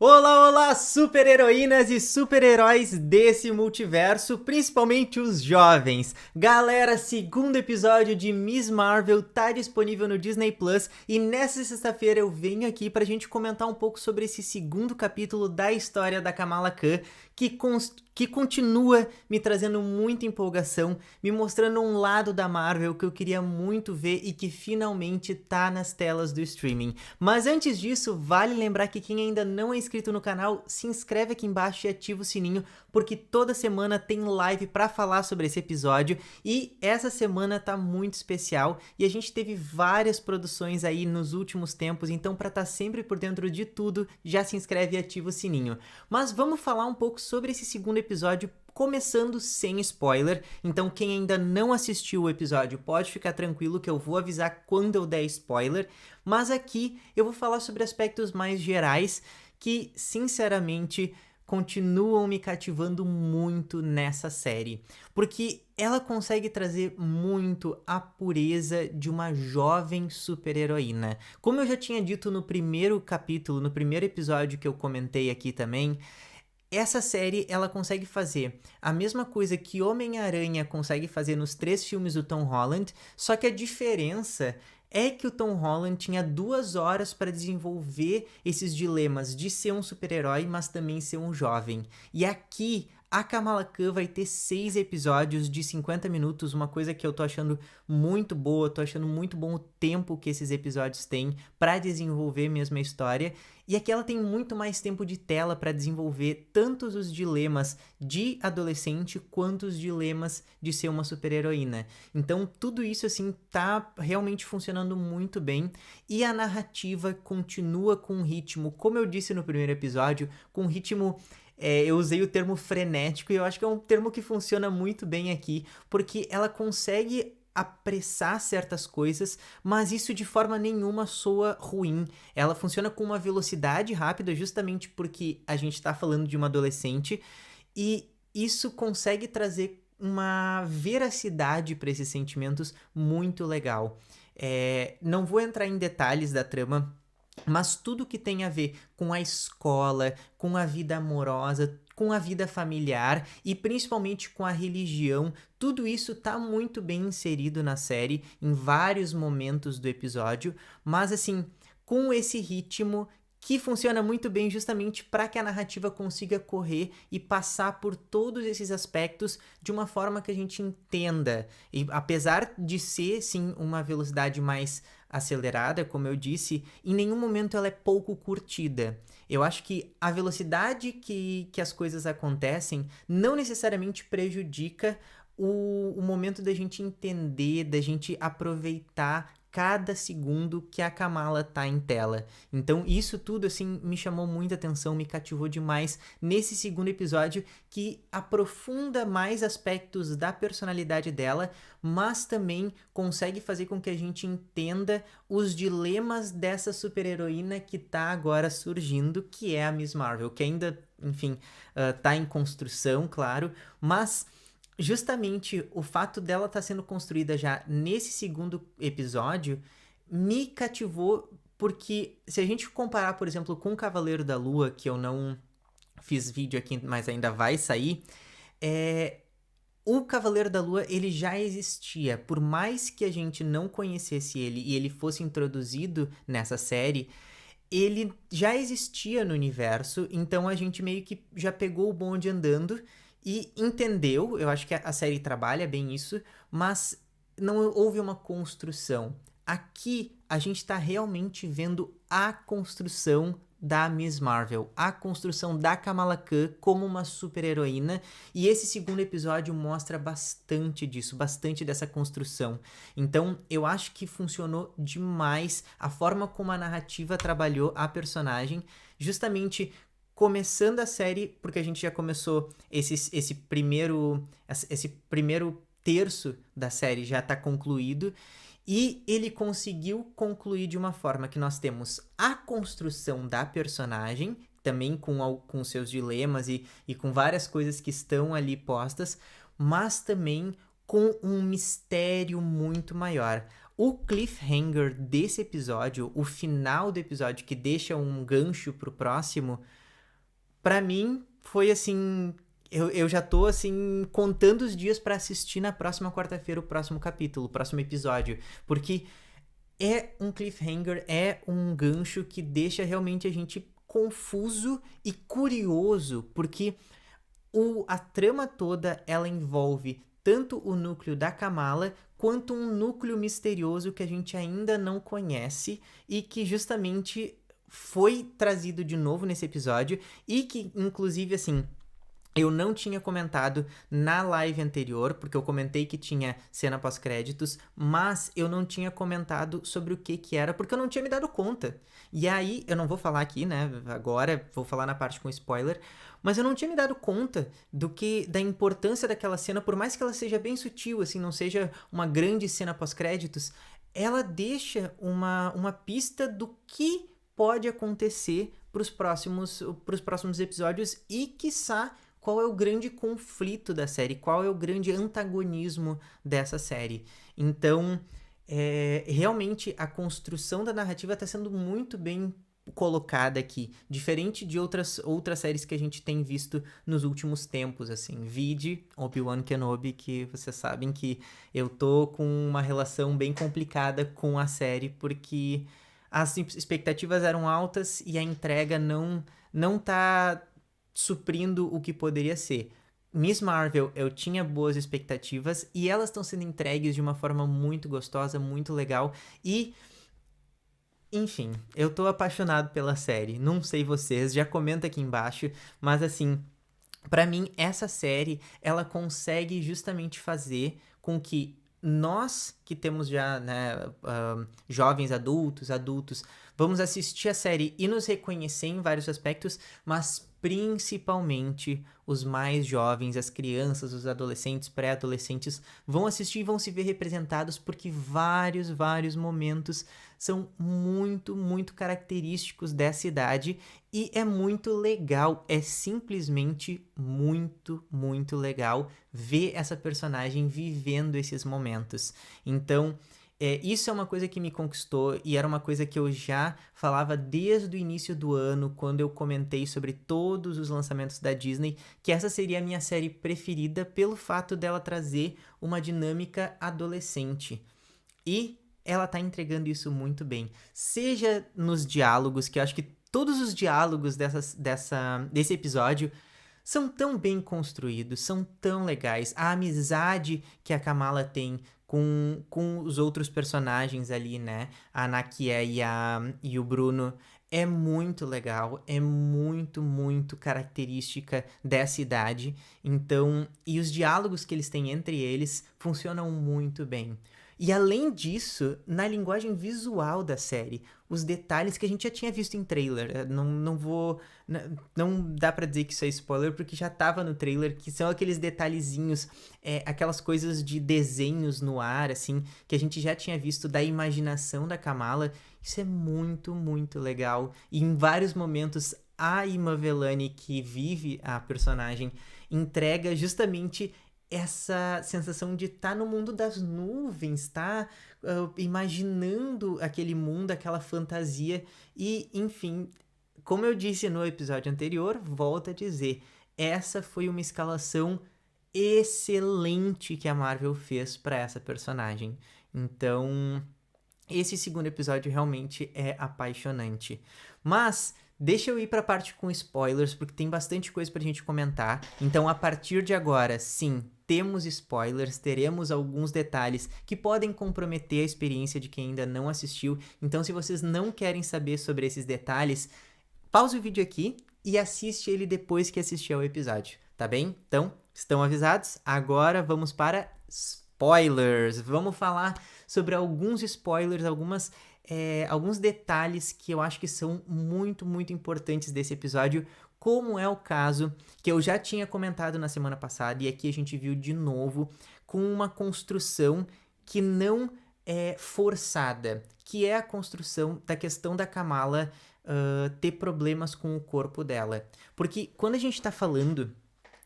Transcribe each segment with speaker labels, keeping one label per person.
Speaker 1: Olá, olá, super-heroínas e super-heróis desse multiverso, principalmente os jovens. Galera, segundo episódio de Miss Marvel tá disponível no Disney Plus e nessa sexta-feira eu venho aqui pra gente comentar um pouco sobre esse segundo capítulo da história da Kamala Khan, que continua me trazendo muita empolgação, me mostrando um lado da Marvel que eu queria muito ver e que finalmente tá nas telas do streaming. Mas antes disso, vale lembrar que quem ainda não é inscrito no canal, se inscreve aqui embaixo e ativa o sininho, porque toda semana tem live pra falar sobre esse episódio e essa semana tá muito especial e a gente teve várias produções aí nos últimos tempos, então pra estar sempre por dentro de tudo, já se inscreve e ativa o sininho. Mas vamos falar um pouco sobre esse segundo episódio, começando sem spoiler, então quem ainda não assistiu o episódio pode ficar tranquilo que eu vou avisar quando eu der spoiler, mas aqui eu vou falar sobre aspectos mais gerais que, sinceramente, continuam me cativando muito nessa série, porque ela consegue trazer muito a pureza de uma jovem super-heroína. Como eu já tinha dito no primeiro capítulo, no primeiro episódio que eu comentei aqui também, essa série ela consegue fazer a mesma coisa que Homem-Aranha consegue fazer nos 3 filmes do Tom Holland, só que a diferença é que o Tom Holland tinha 2 horas para desenvolver esses dilemas de ser um super-herói, mas também ser um jovem. E aqui a Kamala Khan vai ter 6 episódios de 50 minutos, uma coisa que eu tô achando muito boa, tô achando muito bom o tempo que esses episódios têm para desenvolver mesmo a história. E aqui ela tem muito mais tempo de tela para desenvolver tanto os dilemas de adolescente quanto os dilemas de ser uma super-heroína. Então tudo isso assim tá realmente funcionando muito bem e a narrativa continua com um ritmo, como eu disse no primeiro episódio, com um ritmo eu usei o termo frenético e eu acho que é um termo que funciona muito bem aqui, porque ela consegue apressar certas coisas, mas isso de forma nenhuma soa ruim. Ela funciona com uma velocidade rápida, justamente porque a gente tá falando de uma adolescente, e isso consegue trazer uma veracidade para esses sentimentos muito legal. Não vou entrar em detalhes da trama, mas tudo que tem a ver com a escola, com a vida amorosa, com a vida familiar e principalmente com a religião, tudo isso tá muito bem inserido na série em vários momentos do episódio, mas assim, com esse ritmo que funciona muito bem justamente para que a narrativa consiga correr e passar por todos esses aspectos de uma forma que a gente entenda. E apesar de ser sim uma velocidade mais acelerada, como eu disse, em nenhum momento ela é pouco curtida. Eu acho que a velocidade que as coisas acontecem não necessariamente prejudica o momento da gente entender, da gente aproveitar cada segundo que a Kamala tá em tela. Então isso tudo assim me chamou muita atenção, me cativou demais nesse segundo episódio que aprofunda mais aspectos da personalidade dela, mas também consegue fazer com que a gente entenda os dilemas dessa super-heroína que tá agora surgindo, que é a Miss Marvel, que ainda, enfim, tá em construção, claro, mas justamente o fato dela estar sendo construída já nesse segundo episódio me cativou, porque se a gente comparar, por exemplo, com o Cavaleiro da Lua, que eu não fiz vídeo aqui, mas ainda vai sair, é, o Cavaleiro da Lua, ele já existia. Por mais que a gente não conhecesse ele e ele fosse introduzido nessa série, ele já existia no universo, então a gente meio que já pegou o bonde andando e entendeu. Eu acho que a série trabalha bem isso, mas não houve uma construção. Aqui a gente está realmente vendo a construção da Miss Marvel, a construção da Kamala Khan como uma super-heroína, e esse segundo episódio mostra bastante disso, bastante dessa construção. Então, eu acho que funcionou demais a forma como a narrativa trabalhou a personagem, justamente começando a série, porque a gente já começou esse primeiro terço da série já está concluído, e ele conseguiu concluir de uma forma que nós temos a construção da personagem, também com seus dilemas e com várias coisas que estão ali postas, mas também com um mistério muito maior. O cliffhanger desse episódio, o final do episódio que deixa um gancho pro próximo, pra mim, foi assim... Eu já tô, assim, contando os dias pra assistir na próxima quarta-feira o próximo capítulo, o próximo episódio. Porque é um cliffhanger, é um gancho que deixa realmente a gente confuso e curioso. Porque a trama toda, ela envolve tanto o núcleo da Kamala quanto um núcleo misterioso que a gente ainda não conhece e que justamente foi trazido de novo nesse episódio e que, inclusive, assim, eu não tinha comentado na live anterior, porque eu comentei que tinha cena pós-créditos, mas eu não tinha comentado sobre o que era, porque eu não tinha me dado conta. E aí, eu não vou falar aqui, né, agora, vou falar na parte com spoiler, mas eu não tinha me dado conta da importância daquela cena, por mais que ela seja bem sutil, assim, não seja uma grande cena pós-créditos, ela deixa uma pista do que pode acontecer pros próximos episódios e, quiçá, qual é o grande conflito da série, qual é o grande antagonismo dessa série. Então, realmente a construção da narrativa está sendo muito bem colocada aqui, diferente de outras séries que a gente tem visto nos últimos tempos, assim, vide Obi-Wan Kenobi, que vocês sabem que eu tô com uma relação bem complicada com a série, porque as expectativas eram altas e a entrega não tá suprindo o que poderia ser. Miss Marvel, eu tinha boas expectativas e elas estão sendo entregues de uma forma muito gostosa, muito legal e... Enfim, eu tô apaixonado pela série. Não sei vocês, já comenta aqui embaixo, mas assim, pra mim essa série, ela consegue justamente fazer com que nós que temos já, né, jovens adultos, vamos assistir a série e nos reconhecer em vários aspectos, mas principalmente os mais jovens, as crianças, os adolescentes, pré-adolescentes, vão assistir e vão se ver representados porque vários momentos são muito característicos dessa idade e é muito legal, é simplesmente muito legal ver essa personagem vivendo esses momentos. Então, isso é uma coisa que me conquistou e era uma coisa que eu já falava desde o início do ano, quando eu comentei sobre todos os lançamentos da Disney, que essa seria a minha série preferida pelo fato dela trazer uma dinâmica adolescente. E ela tá entregando isso muito bem. Seja nos diálogos, que eu acho que todos os diálogos desse episódio são tão bem construídos, são tão legais. A amizade que a Kamala tem com os outros personagens ali, né? A Nakia e o Bruno é muito legal, é muito característica dessa idade. Então, e os diálogos que eles têm entre eles funcionam muito bem. E além disso, na linguagem visual da série, os detalhes que a gente já tinha visto em trailer, não dá pra dizer que isso é spoiler porque já tava no trailer, que são aqueles detalhezinhos, aquelas coisas de desenhos no ar, assim, que a gente já tinha visto da imaginação da Kamala. Isso é muito legal. E em vários momentos, a Ima Velani, que vive a personagem, entrega justamente essa sensação de estar no mundo das nuvens, tá imaginando aquele mundo, aquela fantasia e, enfim, como eu disse no episódio anterior, volto a dizer, essa foi uma escalação excelente que a Marvel fez para essa personagem. Então, esse segundo episódio realmente é apaixonante. Mas deixa eu ir para a parte com spoilers, porque tem bastante coisa pra gente comentar. Então, a partir de agora, sim, temos spoilers, teremos alguns detalhes que podem comprometer a experiência de quem ainda não assistiu. Então, se vocês não querem saber sobre esses detalhes, pause o vídeo aqui e assiste ele depois que assistir ao episódio, tá bem? Então, estão avisados? Agora vamos para spoilers. Vamos falar sobre alguns spoilers, alguns detalhes que eu acho que são muito importantes desse episódio, como é o caso que eu já tinha comentado na semana passada e aqui a gente viu de novo com uma construção que não é forçada, que é a construção da questão da Kamala ter problemas com o corpo dela. Porque quando a gente tá falando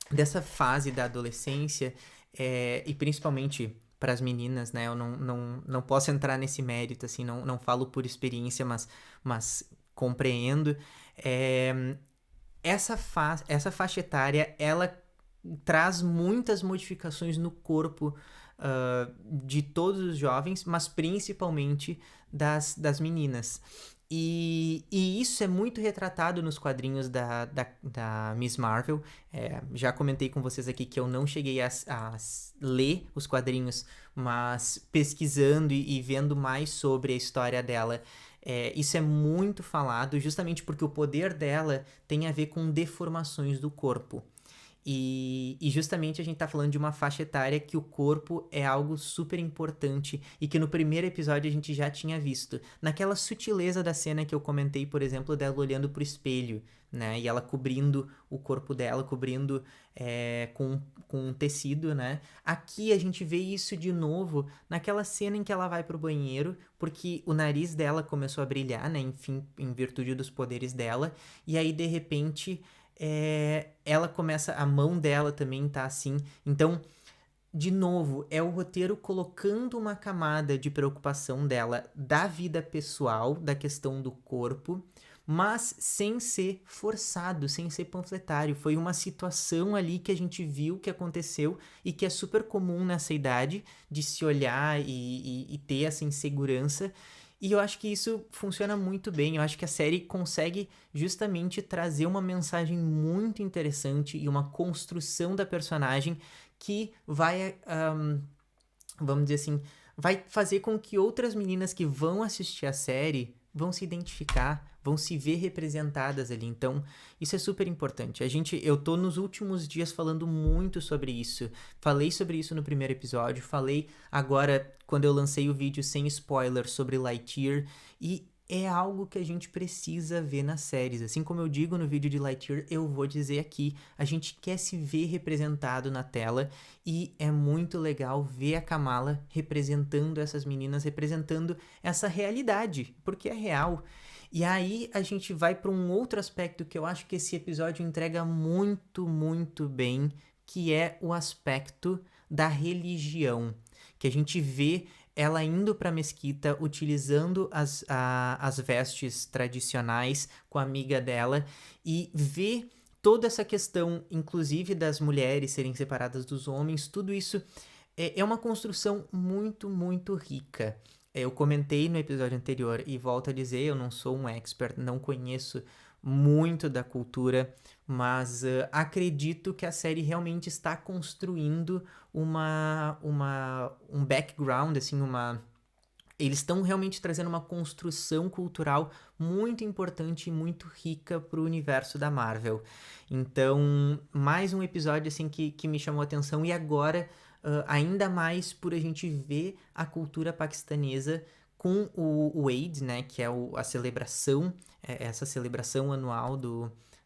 Speaker 1: dessa fase da adolescência, e principalmente para as meninas, né? Eu não posso entrar nesse mérito, assim, não falo por experiência, mas compreendo. essa faixa etária, ela traz muitas modificações no corpo de todos os jovens, mas principalmente das meninas. E isso é muito retratado nos quadrinhos da Miss Marvel. Já comentei com vocês aqui que eu não cheguei a ler os quadrinhos, mas pesquisando e vendo mais sobre a história dela, isso é muito falado, justamente porque o poder dela tem a ver com deformações do corpo. E justamente a gente tá falando de uma faixa etária que o corpo é algo super importante e que no primeiro episódio a gente já tinha visto. Naquela sutileza da cena que eu comentei, por exemplo, dela olhando pro espelho, né? E ela cobrindo o corpo dela, cobrindo com um tecido, né? Aqui a gente vê isso de novo naquela cena em que ela vai pro banheiro, porque o nariz dela começou a brilhar, né? Enfim, em virtude dos poderes dela. E aí, de repente... ela começa, a mão dela também tá assim, então, de novo, é o roteiro colocando uma camada de preocupação dela da vida pessoal, da questão do corpo, mas sem ser forçado, sem ser panfletário. Foi uma situação ali que a gente viu que aconteceu e que é super comum nessa idade de se olhar e ter essa insegurança. E eu acho que isso funciona muito bem. Eu acho que a série consegue justamente trazer uma mensagem muito interessante e uma construção da personagem que vai, vamos dizer assim, vai fazer com que outras meninas que vão assistir a série vão se identificar, vão se ver representadas ali. Então, isso é super importante. Eu tô nos últimos dias falando muito sobre isso. Falei sobre isso no primeiro episódio, falei agora quando eu lancei o vídeo sem spoiler sobre Lightyear, e é algo que a gente precisa ver nas séries. Assim como eu digo no vídeo de Lightyear, eu vou dizer aqui, a gente quer se ver representado na tela, e é muito legal ver a Kamala representando essas meninas, representando essa realidade, porque é real. E aí a gente vai para um outro aspecto que eu acho que esse episódio entrega muito, muito bem, que é o aspecto da religião, que a gente vê ela indo para a mesquita, utilizando as vestes tradicionais com a amiga dela, e vê toda essa questão, inclusive das mulheres serem separadas dos homens, tudo isso é uma construção muito, muito rica. Eu comentei no episódio anterior e volto a dizer, eu não sou um expert, não conheço muito da cultura, mas acredito que a série realmente está construindo um background, assim, eles estão realmente trazendo uma construção cultural muito importante e muito rica para o universo da Marvel. Então, mais um episódio assim que me chamou a atenção, e agora ainda mais por a gente ver a cultura paquistanesa com o Eid, né, que é a celebração, essa celebração anual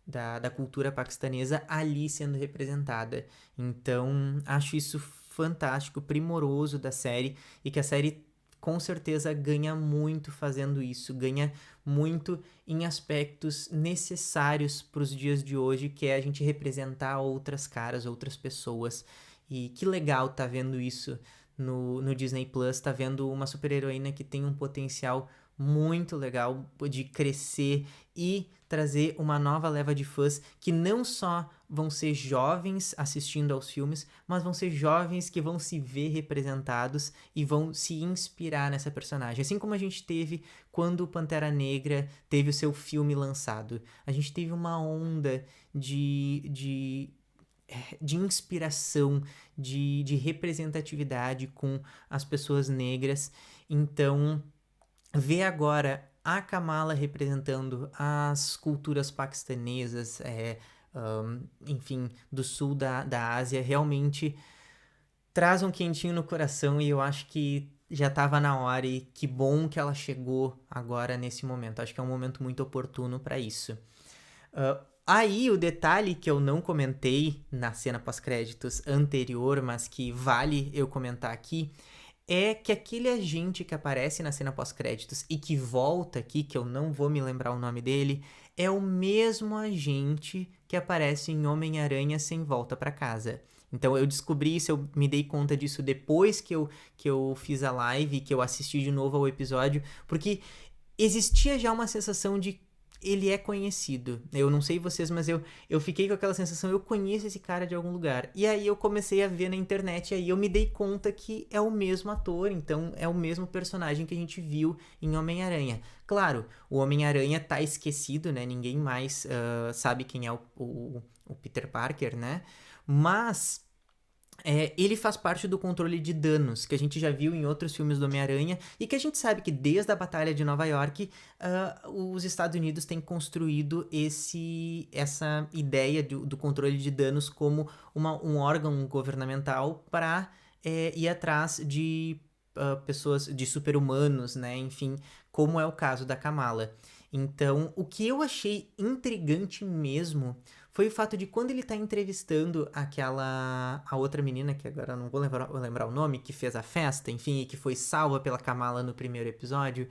Speaker 1: da cultura paquistanesa ali sendo representada. Então, acho isso fantástico, primoroso da série, e que a série com certeza ganha muito fazendo isso, ganha muito em aspectos necessários para os dias de hoje, que é a gente representar outras caras, outras pessoas. E que legal tá vendo isso no Disney Plus, tá vendo uma super-heroína que tem um potencial muito legal de crescer e trazer uma nova leva de fãs que não só vão ser jovens assistindo aos filmes, mas vão ser jovens que vão se ver representados e vão se inspirar nessa personagem. Assim como a gente teve quando o Pantera Negra teve o seu filme lançado. A gente teve uma onda de inspiração, de representatividade com as pessoas negras. Então, ver agora a Kamala representando as culturas paquistanesas, enfim, do sul da Ásia, realmente traz um quentinho no coração, e eu acho que já estava na hora, e que bom que ela chegou agora nesse momento. Acho que é um momento muito oportuno para isso. Aí, o detalhe que eu não comentei na cena pós-créditos anterior, mas que vale eu comentar aqui, é que aquele agente que aparece na cena pós-créditos e que volta aqui, que eu não vou me lembrar o nome dele, é o mesmo agente que aparece em Homem-Aranha Sem Volta para Casa. Então eu descobri isso, eu me dei conta disso depois que eu fiz a live, que eu assisti de novo ao episódio, porque existia já uma sensação de ele é conhecido. Eu não sei vocês, mas eu fiquei com aquela sensação, eu conheço esse cara de algum lugar. E aí eu comecei a ver na internet, e aí eu me dei conta que é o mesmo ator, então é o mesmo personagem que a gente viu em Homem-Aranha. Claro, o Homem-Aranha tá esquecido, né? Ninguém mais sabe quem é o Peter Parker, né? Mas ele faz parte do controle de danos, que a gente já viu em outros filmes do Homem-Aranha, e que a gente sabe que desde a Batalha de Nova York, os Estados Unidos têm construído essa ideia do controle de danos como um órgão governamental para ir atrás de pessoas, de super-humanos, né? Enfim, como é o caso da Kamala. Então, o que eu achei intrigante mesmo foi o fato de quando ele tá entrevistando a outra menina, que agora eu não vou lembrar o nome, que fez a festa, enfim, e que foi salva pela Kamala no primeiro episódio,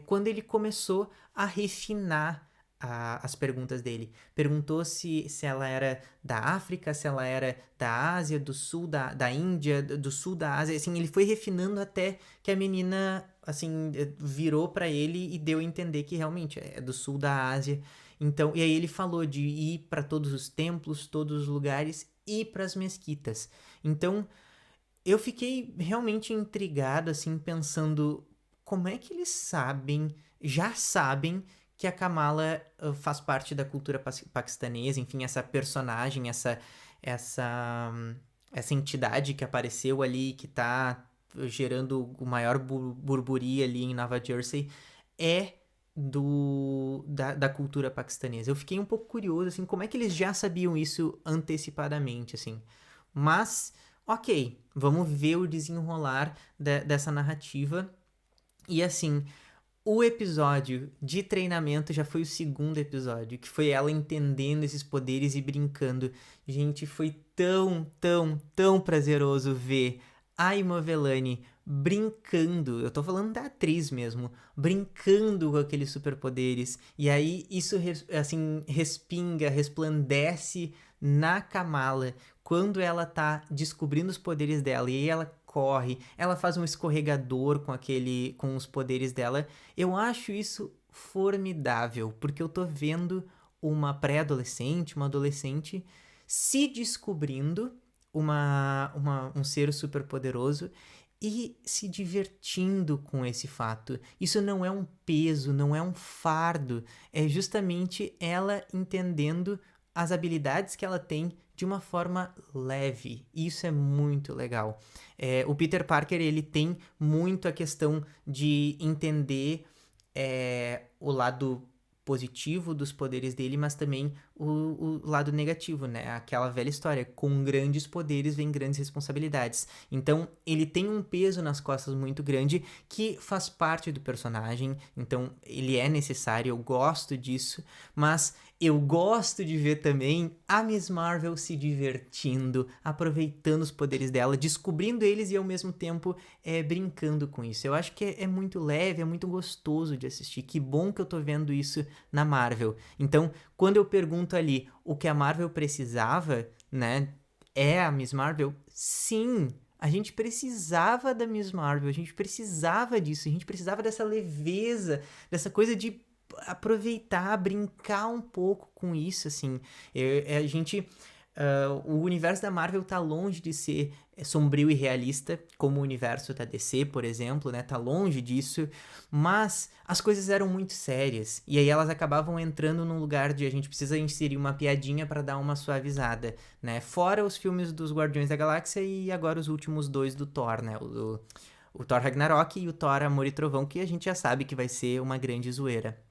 Speaker 1: quando ele começou a refinar as perguntas dele. Perguntou se ela era da África, se ela era da Ásia, do Sul, da Índia, do Sul da Ásia. Assim, ele foi refinando até que a menina, assim, virou pra ele e deu a entender que realmente é do Sul da Ásia. Então, e aí ele falou de ir para todos os templos, todos os lugares e para as mesquitas. Então, eu fiquei realmente intrigado, assim, pensando como é que eles já sabem que a Kamala faz parte da cultura paquistanesa, enfim, essa personagem, essa, essa entidade que apareceu ali, que tá gerando o maior burburinho ali em Nova Jersey, é da cultura paquistanesa. Eu fiquei um pouco curioso, assim, como é que eles já sabiam isso antecipadamente, assim. Mas, ok, vamos ver o desenrolar dessa narrativa. E assim, o episódio de treinamento já foi o segundo episódio, que foi ela entendendo esses poderes e brincando. Gente, foi tão prazeroso ver a Imovelani brincando, eu tô falando da atriz mesmo, brincando com aqueles superpoderes. E aí isso assim respinga, resplandece na Kamala quando ela tá descobrindo os poderes dela e aí ela corre, ela faz um escorregador com os poderes dela. Eu acho isso formidável, porque eu tô vendo uma pré-adolescente, uma adolescente se descobrindo um ser super poderoso e se divertindo com esse fato. Isso não é um peso, não é um fardo, é justamente ela entendendo as habilidades que ela tem de uma forma leve. Isso é muito legal. O Peter Parker, ele tem muito a questão de entender o lado positivo dos poderes dele, mas também o lado negativo, né? Aquela velha história, com grandes poderes vem grandes responsabilidades. Então, ele tem um peso nas costas muito grande que faz parte do personagem, então ele é necessário, eu gosto disso, mas eu gosto de ver também a Miss Marvel se divertindo, aproveitando os poderes dela, descobrindo eles e ao mesmo tempo brincando com isso. Eu acho que é muito leve, é muito gostoso de assistir. Que bom que eu tô vendo isso na Marvel. Então, quando eu pergunto ali o que a Marvel precisava, né? É a Miss Marvel? Sim! A gente precisava da Miss Marvel, a gente precisava disso, a gente precisava dessa leveza, dessa coisa de aproveitar, brincar um pouco com isso, assim. A gente... o universo da Marvel tá longe de ser sombrio e realista, como o universo da DC, por exemplo, né? Tá longe disso, mas as coisas eram muito sérias, e aí elas acabavam entrando num lugar de a gente precisa inserir uma piadinha para dar uma suavizada, né? Fora os filmes dos Guardiões da Galáxia e agora os últimos dois do Thor, né? O Thor Ragnarok e o Thor Amor e Trovão, que a gente já sabe que vai ser uma grande zoeira.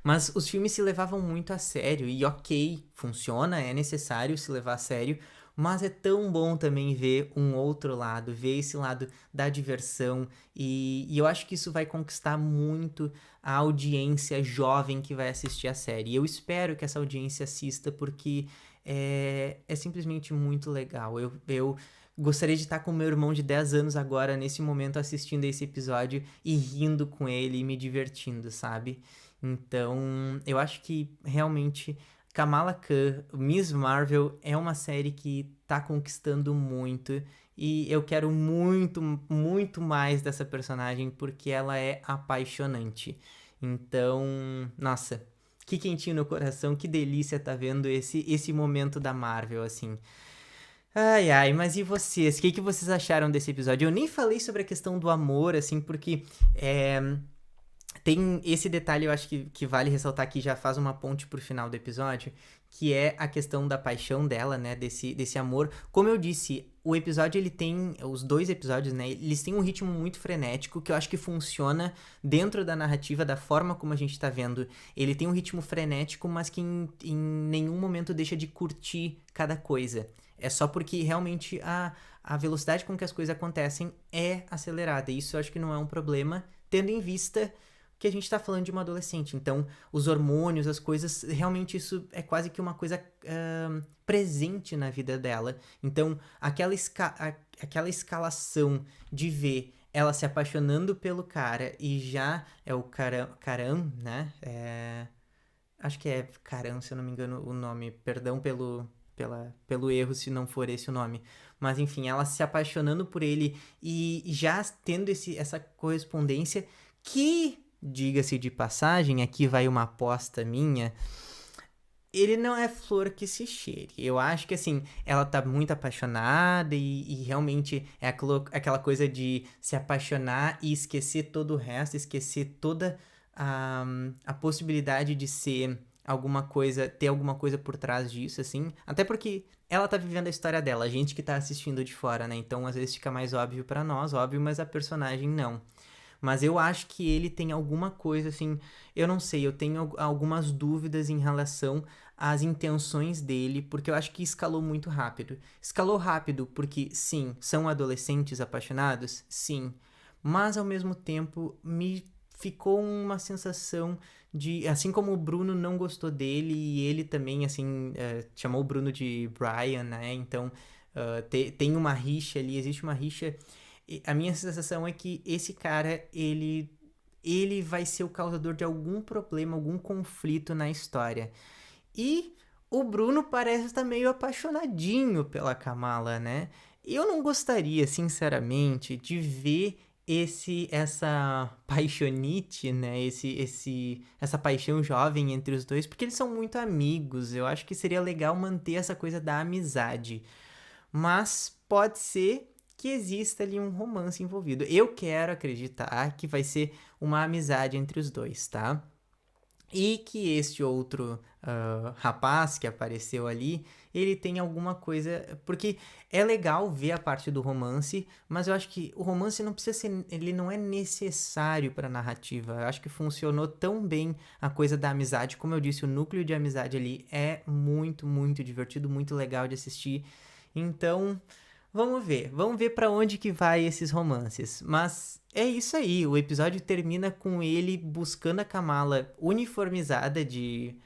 Speaker 1: Mas os filmes se levavam muito a sério, e ok, funciona, é necessário se levar a sério, mas é tão bom também ver um outro lado, ver esse lado da diversão, e eu acho que isso vai conquistar muito a audiência jovem que vai assistir a série. E eu espero que essa audiência assista, porque é simplesmente muito legal. Eu gostaria de estar com meu irmão de 10 anos agora, nesse momento, assistindo esse episódio e rindo com ele e me divertindo, sabe? Então, eu acho que realmente Kamala Khan, Miss Marvel, é uma série que tá conquistando muito e eu quero muito mais dessa personagem porque ela é apaixonante. Então, nossa, que quentinho no coração, que delícia tá vendo esse momento da Marvel, assim. Ai, ai, mas e vocês? O que vocês acharam desse episódio? Eu nem falei sobre a questão do amor, assim, porque tem esse detalhe, eu acho que vale ressaltar, que já faz uma ponte pro final do episódio, que é a questão da paixão dela, né, desse amor. Como eu disse, o episódio, ele tem, os 2 episódios, né, eles têm um ritmo muito frenético, que eu acho que funciona dentro da narrativa, da forma como a gente tá vendo. Ele tem um ritmo frenético, mas que em nenhum momento deixa de curtir cada coisa. É só porque realmente a velocidade com que as coisas acontecem é acelerada. E isso eu acho que não é um problema, tendo em vista que a gente tá falando de uma adolescente. Então, os hormônios, as coisas, realmente isso é quase que uma coisa presente na vida dela. Então, aquela escalação de ver ela se apaixonando pelo cara e já é o Karan, né? Acho que é Karan, se eu não me engano o nome. Perdão pelo erro se não for esse o nome. Mas enfim, ela se apaixonando por ele e já tendo essa correspondência que, diga-se de passagem, aqui vai uma aposta minha, ele não é flor que se cheire. Eu acho que, assim, ela tá muito apaixonada e realmente é aquela coisa de se apaixonar e esquecer todo o resto, esquecer toda a possibilidade de ser alguma coisa, ter alguma coisa por trás disso, assim. Até porque ela tá vivendo a história dela, a gente que tá assistindo de fora, né? Então, às vezes fica mais óbvio pra nós, óbvio, mas a personagem não. Mas eu acho que ele tem alguma coisa, assim, eu não sei, eu tenho algumas dúvidas em relação às intenções dele, porque eu acho que escalou muito rápido. Escalou rápido porque, sim, são adolescentes apaixonados? Sim. Mas, ao mesmo tempo, me ficou uma sensação de... Assim como o Bruno não gostou dele e ele também, assim, chamou o Bruno de Brian, né? Então, tem uma rixa ali, existe uma rixa. A minha sensação é que esse cara, ele vai ser o causador de algum problema, algum conflito na história. E o Bruno parece estar meio apaixonadinho pela Kamala, né? Eu não gostaria, sinceramente, de ver essa paixonite, né? Essa paixão jovem entre os dois, porque eles são muito amigos. Eu acho que seria legal manter essa coisa da amizade. Mas pode ser que exista ali um romance envolvido. Eu quero acreditar que vai ser uma amizade entre os dois, tá? E que este outro rapaz que apareceu ali, ele tem alguma coisa... Porque é legal ver a parte do romance, mas eu acho que o romance não precisa ser... Ele não é necessário pra narrativa. Eu acho que funcionou tão bem a coisa da amizade. Como eu disse, o núcleo de amizade ali é muito, muito divertido, muito legal de assistir. Então... Vamos ver pra onde que vai esses romances. Mas é isso aí, o episódio termina com ele buscando a Kamala uniformizada de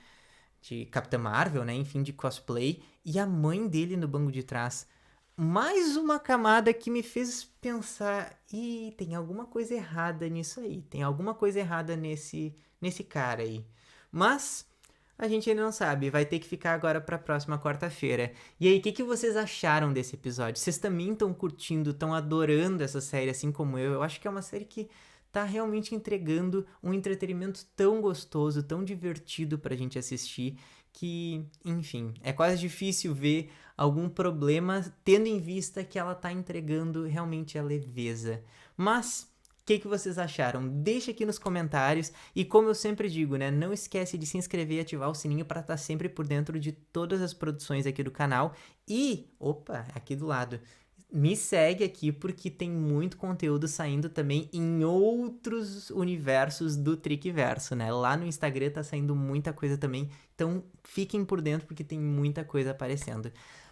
Speaker 1: Capitã Marvel, né? Enfim, de cosplay. E a mãe dele no banco de trás. Mais uma camada que me fez pensar, tem alguma coisa errada nisso aí. Tem alguma coisa errada nesse cara aí. Mas... a gente ainda não sabe, vai ter que ficar agora pra próxima quarta-feira. E aí, o que vocês acharam desse episódio? Vocês também estão curtindo, estão adorando essa série, assim como eu? Eu acho que é uma série que tá realmente entregando um entretenimento tão gostoso, tão divertido pra gente assistir, que, enfim, é quase difícil ver algum problema, tendo em vista que ela tá entregando realmente a leveza. Mas... o que vocês acharam? Deixa aqui nos comentários. E como eu sempre digo, né? Não esquece de se inscrever e ativar o sininho para estar sempre por dentro de todas as produções aqui do canal. E, opa, aqui do lado, me segue aqui porque tem muito conteúdo saindo também em outros universos do Trickverso, né? Lá no Instagram tá saindo muita coisa também. Então fiquem por dentro porque tem muita coisa aparecendo.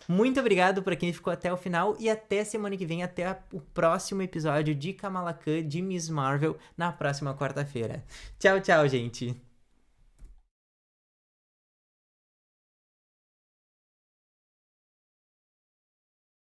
Speaker 1: Muito obrigado para quem ficou até o final e até semana que vem, até o próximo episódio de Kamala Khan, de Miss Marvel, na próxima quarta-feira. Tchau, tchau, gente!